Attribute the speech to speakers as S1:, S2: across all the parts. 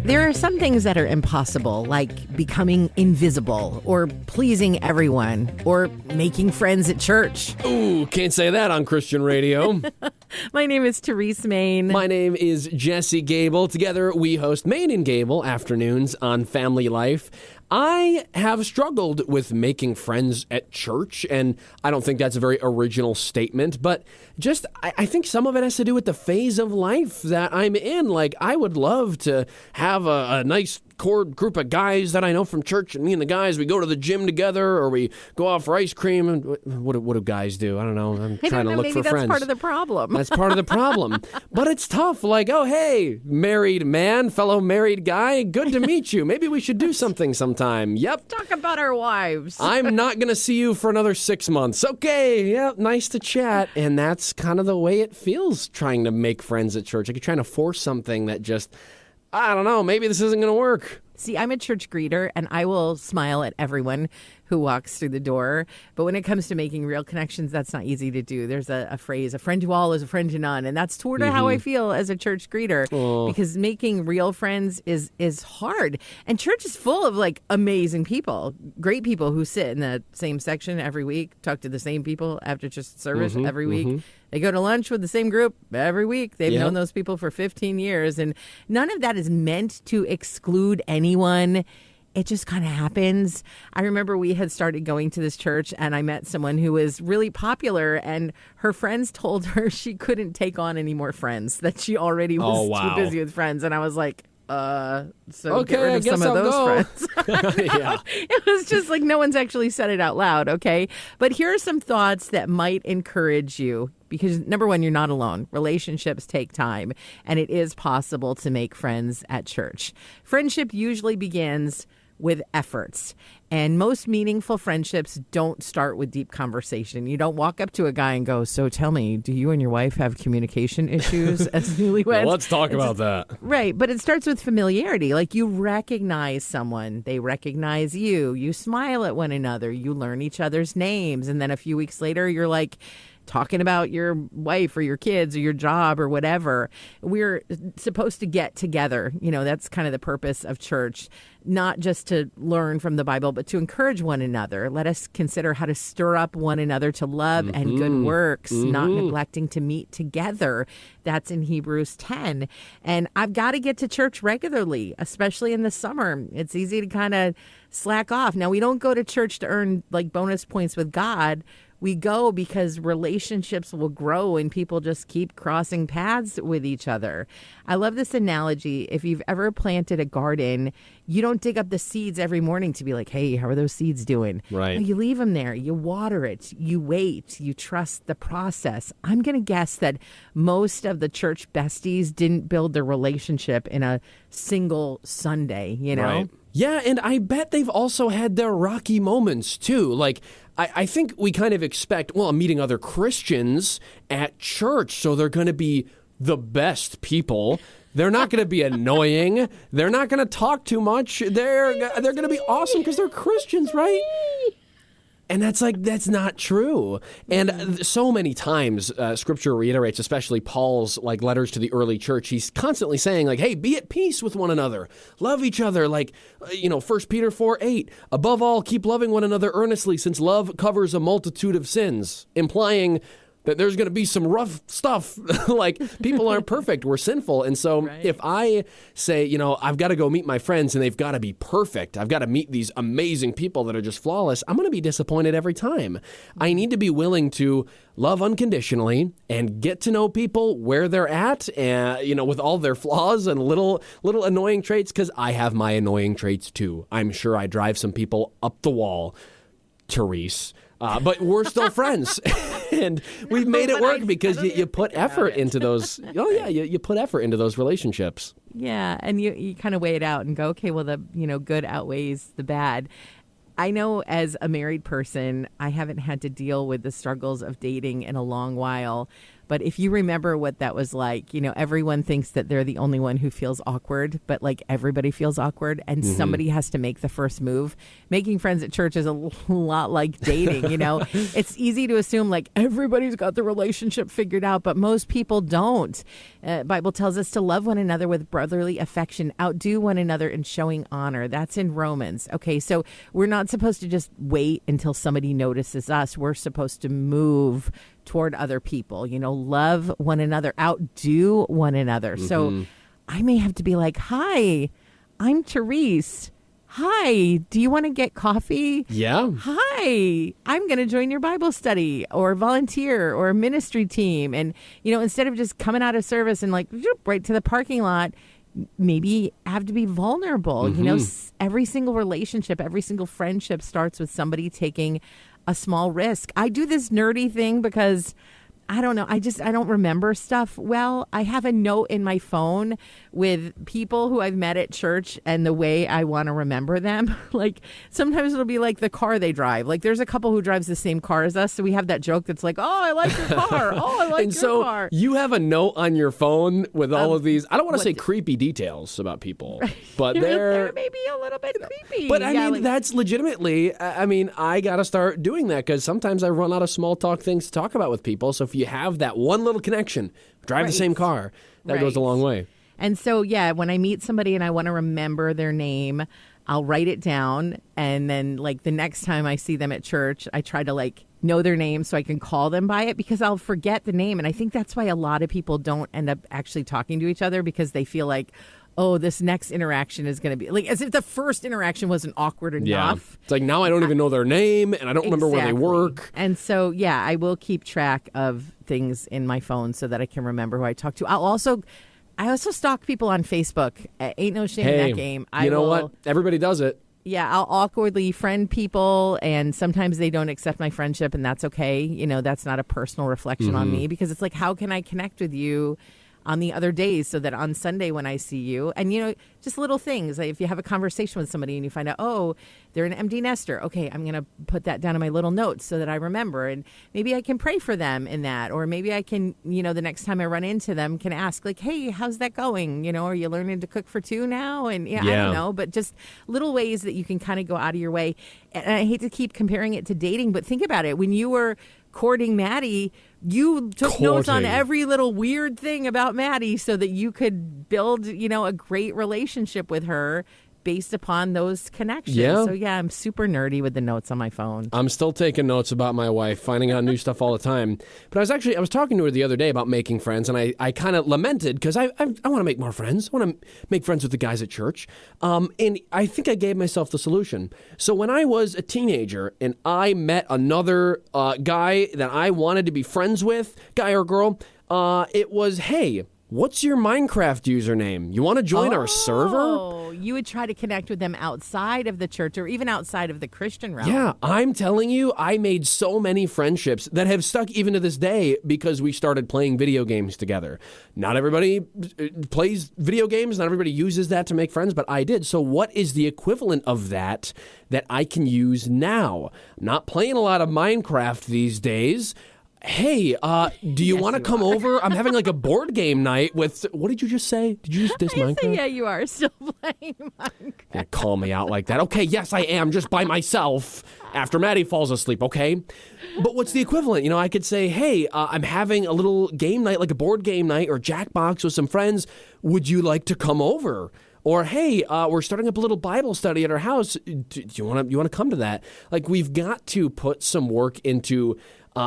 S1: There are some things that are impossible, like becoming invisible, or pleasing everyone, or making friends at church.
S2: Ooh, can't say that on Christian radio.
S1: My name is Therese Main.
S2: My name is Jesse Gable. Together, we host Main and Gable afternoons on Family Life. I have struggled with making friends at church, and I don't think that's a very original statement, but just I think some of it has to do with the phase of life that I'm in. Like, I would love to have a nice core group of guys that I know from church, and me and the guys, we go to the gym together, or we go out for ice cream. And what do guys do? I don't know. I'm trying to look for friends.
S1: Maybe that's part of the problem.
S2: That's part of the problem. But it's tough. Like, oh, hey, married man, fellow married guy, good to meet you. Maybe we should do something sometime. Yep.
S1: Talk about our wives.
S2: I'm not going to see you for another 6 months. Okay, yeah, nice to chat. And that's kind of the way it feels trying to make friends at church. Like you're trying to force something that just, I don't know, maybe this isn't going to work.
S1: See, I'm a church greeter, and I will smile at everyone who walks through the door. But when it comes to making real connections, that's not easy to do. There's a phrase, a friend to all is a friend to none. And that's sort of how I feel as a church greeter, because making real friends is hard. And church is full of like amazing people, great people who sit in the same section every week, talk to the same people after just service every week. They go to lunch with the same group every week. They've known those people for 15 years. And none of that is meant to exclude anyone. It just kind of happens. I remember we had started going to this church, and I met someone who was really popular, and her friends told her she couldn't take on any more friends, that she already was too busy with friends. And I was like, so
S2: okay,
S1: get rid of some of those friends.
S2: Yeah.
S1: It was just like no one's actually said it out loud, okay? But here are some thoughts that might encourage you. Because number one, you're not alone. Relationships take time, and it is possible to make friends at church. Friendship usually begins with efforts, and most meaningful friendships don't start with deep conversation. You don't walk up to a guy and go, so tell me, do you and your wife have communication issues as newlyweds?
S2: Well, let's talk about that.
S1: Right, but it starts with familiarity. Like, you recognize someone, they recognize you, you smile at one another, you learn each other's names, and then a few weeks later, you're like talking about your wife or your kids or your job or whatever. We're supposed to get together. You know, that's kind of the purpose of church, not just to learn from the Bible, but to encourage one another. Let us consider how to stir up one another to love and good works, not neglecting to meet together. That's in Hebrews 10. And I've got to get to church regularly, especially in the summer. It's easy to kind of slack off. Now, we don't go to church to earn like bonus points with God. We go because relationships will grow and people just keep crossing paths with each other. I love this analogy. If you've ever planted a garden, you don't dig up the seeds every morning to be like, hey, how are those seeds doing?
S2: Right.
S1: No, you leave them there. You water it. You wait. You trust the process. I'm going to guess that most of the church besties didn't build their relationship in a single Sunday, you know?
S2: Right. Yeah, and I bet they've also had their rocky moments, too. Like, I think we kind of expect, well, I'm meeting other Christians at church, so they're going to be the best people. They're not going to be annoying. They're not going to talk too much. They're going to be awesome because they're Christians, right? And that's not true. And so many times Scripture reiterates, especially Paul's like letters to the early church, he's constantly saying like, hey, be at peace with one another. Love each other. Like, 1 Peter 4:8, above all, keep loving one another earnestly, since love covers a multitude of sins, implying that there's going to be some rough stuff. Like, people aren't perfect. We're sinful. And so if I say, I've got to go meet my friends and they've got to be perfect, I've got to meet these amazing people that are just flawless, I'm going to be disappointed every time. I need to be willing to love unconditionally and get to know people where they're at, and, with all their flaws and little annoying traits, because I have my annoying traits too. I'm sure I drive some people up the wall, Therese. But we're still friends, and we've made it work because you put effort into those. Oh yeah, you put effort into those relationships.
S1: Yeah, and you kind of weigh it out and go, okay, well, the good outweighs the bad. I know as a married person, I haven't had to deal with the struggles of dating in a long while, But if you remember what that was like, everyone thinks that they're the only one who feels awkward, but like everybody feels awkward and somebody has to make the first move. Making friends at church is a lot like dating, It's easy to assume like everybody's got the relationship figured out, but most people don't. Bible tells us to love one another with brotherly affection, outdo one another in showing honor. That's in Romans. Okay, so we're not supposed to just wait until somebody notices us. We're supposed to move toward other people, love one another, outdo one another. So I may have to be like, hi, I'm Therese. Hi, do you want to get coffee?
S2: Yeah.
S1: Hi, I'm going to join your Bible study or volunteer or ministry team. And, instead of just coming out of service and like right to the parking lot, maybe have to be vulnerable. Every single relationship, every single friendship starts with somebody taking a small risk. I do this nerdy thing because I don't know. I don't remember stuff well. I have a note in my phone with people who I've met at church and the way I want to remember them. Like sometimes it'll be like the car they drive. Like there's a couple who drives the same car as us. So we have that joke that's like, oh, I like your car. Oh, I like
S2: and
S1: your
S2: so
S1: car.
S2: You have a note on your phone with all of these, I don't want to say creepy details about people, but
S1: they're maybe a little bit creepy.
S2: But that's legitimately, I got to start doing that because sometimes I run out of small talk things to talk about with people. So if you have that one little connection, drive the same car, that goes a long way.
S1: And so, when I meet somebody and I want to remember their name, I'll write it down. And then like the next time I see them at church, I try to like know their name so I can call them by it because I'll forget the name. And I think that's why a lot of people don't end up actually talking to each other because they feel like, oh, this next interaction is going to be like as if the first interaction wasn't awkward enough.
S2: Yeah. It's like now I don't even know their name and I don't remember where they work.
S1: And so, I will keep track of things in my phone so that I can remember who I talk to. I also stalk people on Facebook. Ain't no shame in that game.
S2: What? Everybody does it.
S1: Yeah, I'll awkwardly friend people, and sometimes they don't accept my friendship, and that's okay. That's not a personal reflection on me because it's like, how can I connect with you on the other days so that on Sunday when I see you, and just little things, like if you have a conversation with somebody and you find out, oh, they're an empty nester. Okay, I'm going to put that down in my little notes so that I remember, and maybe I can pray for them in that, or maybe I can, the next time I run into them can ask like, hey, how's that going? Are you learning to cook for two now? And I don't know, but just little ways that you can kind of go out of your way. And I hate to keep comparing it to dating, but think about it. When you were courting Maddie, you took notes on every little weird thing about Maddie so that you could build, a great relationship with her based upon those connections.
S2: Yeah.
S1: So, I'm super nerdy with the notes on my phone.
S2: I'm still taking notes about my wife, finding out new stuff all the time. But I was talking to her the other day about making friends, and I kind of lamented because I want to make more friends. I want to make friends with the guys at church. And I think I gave myself the solution. So when I was a teenager and I met another guy that I wanted to be friends with, guy or girl, it was, hey, what's your Minecraft username? You want to join our server?
S1: Oh, you would try to connect with them outside of the church or even outside of the Christian realm.
S2: Yeah, I'm telling you, I made so many friendships that have stuck even to this day because we started playing video games together. Not everybody plays video games. Not everybody uses that to make friends, but I did. So what is the equivalent of that I can use now? I'm not playing a lot of Minecraft these days. Hey, do you want to come over? I'm having like a board game night with... What did you just say? Did you just diss Minecraft?
S1: Yeah, you are still playing Minecraft.
S2: Yeah, call me out like that. Okay, yes, I am, just by myself after Maddie falls asleep, okay? But what's the equivalent? I could say, hey, I'm having a little game night, like a board game night or Jackbox with some friends. Would you like to come over? Or, hey, we're starting up a little Bible study at our house. Do you want to come to that? Like, we've got to put some work into...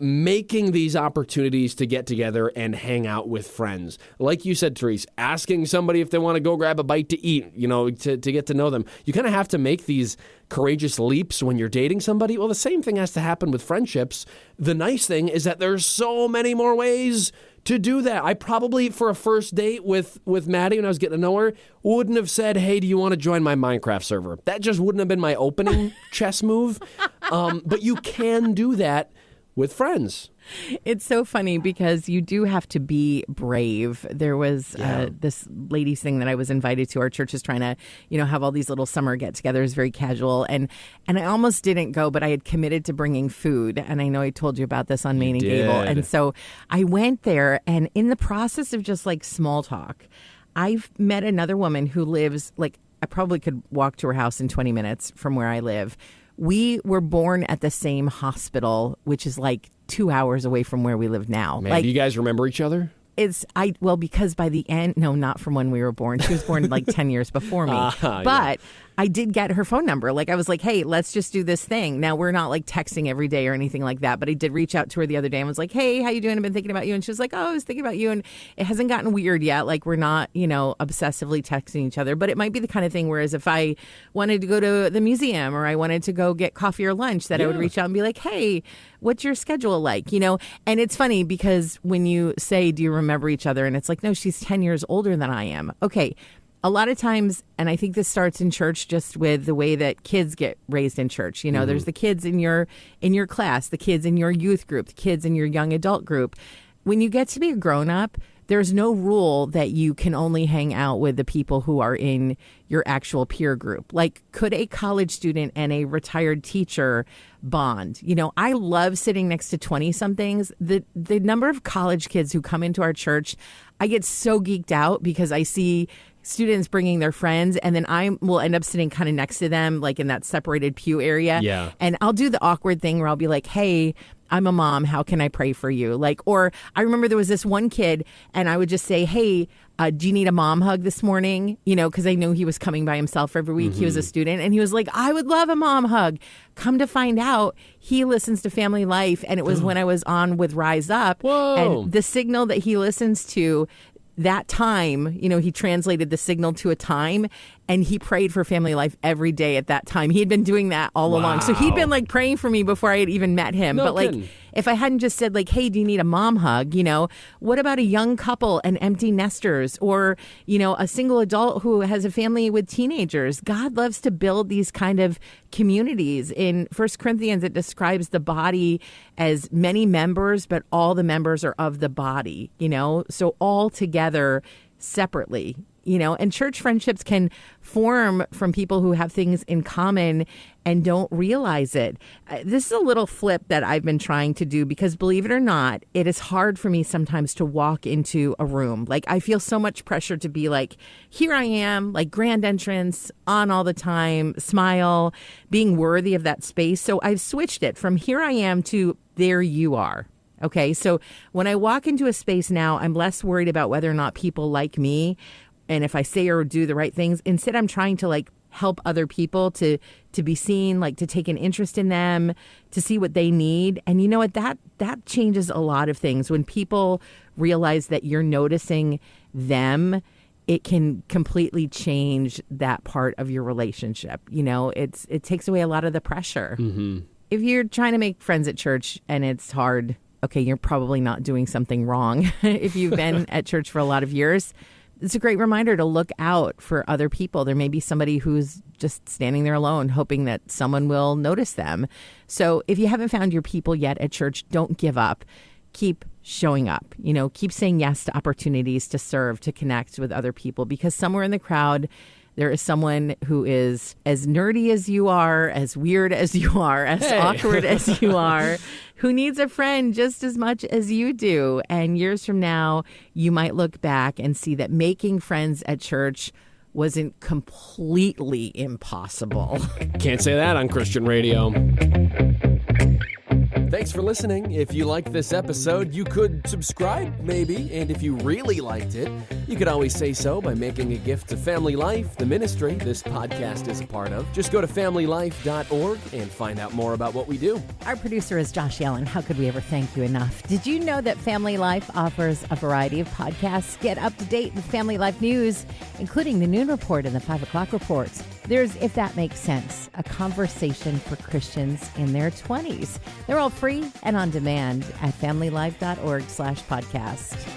S2: making these opportunities to get together and hang out with friends. Like you said, Therese, asking somebody if they want to go grab a bite to eat, to get to know them. You kind of have to make these courageous leaps when you're dating somebody. Well, the same thing has to happen with friendships. The nice thing is that there's so many more ways to do that. I probably, for a first date with Maddie when I was getting to know her, wouldn't have said, hey, do you want to join my Minecraft server? That just wouldn't have been my opening chess move. But you can do that with friends.
S1: It's so funny because you do have to be brave. There was this ladies thing that I was invited to. Our church is trying to, have all these little summer get-togethers, very casual. And I almost didn't go, but I had committed to bringing food. And I know I told you about this on Main and Gable. And so I went there, and in the process of just like small talk, I've met another woman who lives, like, I probably could walk to her house in 20 minutes from where I live. We were born at the same hospital, which is like 2 hours away from where we live now.
S2: Man,
S1: like,
S2: do you guys remember each other?
S1: Because by the end, no, not from when we were born. She was born like 10 years before me. But I did get her phone number. Like, I was like, hey, let's just do this thing. Now, we're not like texting every day or anything like that, but I did reach out to her the other day and was like, hey, how you doing? I've been thinking about you. And she was like, oh, I was thinking about you. And it hasn't gotten weird yet. Like, we're not, obsessively texting each other. But it might be the kind of thing, whereas if I wanted to go to the museum or I wanted to go get coffee or lunch, that I would reach out and be like, hey, what's your schedule like? And it's funny because when you say, do you remember each other? And it's like, no, she's 10 years older than I am. Okay. A lot of times, and I think this starts in church just with the way that kids get raised in church. There's the kids in your class, the kids in your youth group, the kids in your young adult group. When you get to be a grown up, there's no rule that you can only hang out with the people who are in your actual peer group. Like, could a college student and a retired teacher bond? I love sitting next to 20-somethings. The number of college kids who come into our church, I get so geeked out because I see students bringing their friends, and then I will end up sitting kind of next to them, like in that separated pew area.
S2: Yeah.
S1: And I'll do the awkward thing where I'll be like, hey, I'm a mom. How can I pray for you? Or I remember there was this one kid, and I would just say, hey, do you need a mom hug this morning? Because I knew he was coming by himself every week. Mm-hmm. He was a student, and he was like, I would love a mom hug. Come to find out, he listens to Family Life, and it was when I was on with Rise Up.
S2: Whoa.
S1: And the signal that he listens to, that time, he translated the signal to a time, and he prayed for Family Life every day at that time. He had been doing that all along. So he'd been like praying for me before I had even met him.
S2: No
S1: but like,
S2: kidding.
S1: If I hadn't just said like, hey, do you need a mom hug? What about a young couple and empty nesters, or, a single adult who has a family with teenagers? God loves to build these kind of communities. In 1 Corinthians, it describes the body as many members, but all the members are of the body, so all together separately. And church friendships can form from people who have things in common and don't realize it. This is a little flip that I've been trying to do because, believe it or not, it is hard for me sometimes to walk into a room. Like, I feel so much pressure to be like, here I am, like grand entrance, on all the time, smile, being worthy of that space. So I've switched it from here I am to there you are. Okay, so when I walk into a space now, I'm less worried about whether or not people like me and if I say or do the right things. Instead, I'm trying to like help other people to be seen, like to take an interest in them, to see what they need. And you know what? That changes a lot of things. When people realize that you're noticing them, it can completely change that part of your relationship. It takes away a lot of the pressure.
S2: Mm-hmm.
S1: If you're trying to make friends at church and it's hard, okay, you're probably not doing something wrong. If you've been at church for a lot of years, it's a great reminder to look out for other people. There may be somebody who's just standing there alone, hoping that someone will notice them. So if you haven't found your people yet at church, don't give up. Keep showing up. Keep saying yes to opportunities to serve, to connect with other people, because somewhere in the crowd, there is someone who is as nerdy as you are, as weird as you are, as awkward as you are, who needs a friend just as much as you do. And years from now, you might look back and see that making friends at church wasn't completely impossible.
S2: Can't say that on Christian radio. Thanks for listening. If you liked this episode, you could subscribe, maybe. And if you really liked it, you could always say so by making a gift to Family Life, the ministry this podcast is a part of. Just go to familylife.org and find out more about what we do.
S3: Our producer is Josh Allen. How could we ever thank you enough? Did you know that Family Life offers a variety of podcasts? Get up to date with Family Life news, including the Noon Report and the 5 o'clock reports. There's If That Makes Sense, a conversation for Christians in their 20s. They're all free and on demand at familylife.org/podcast.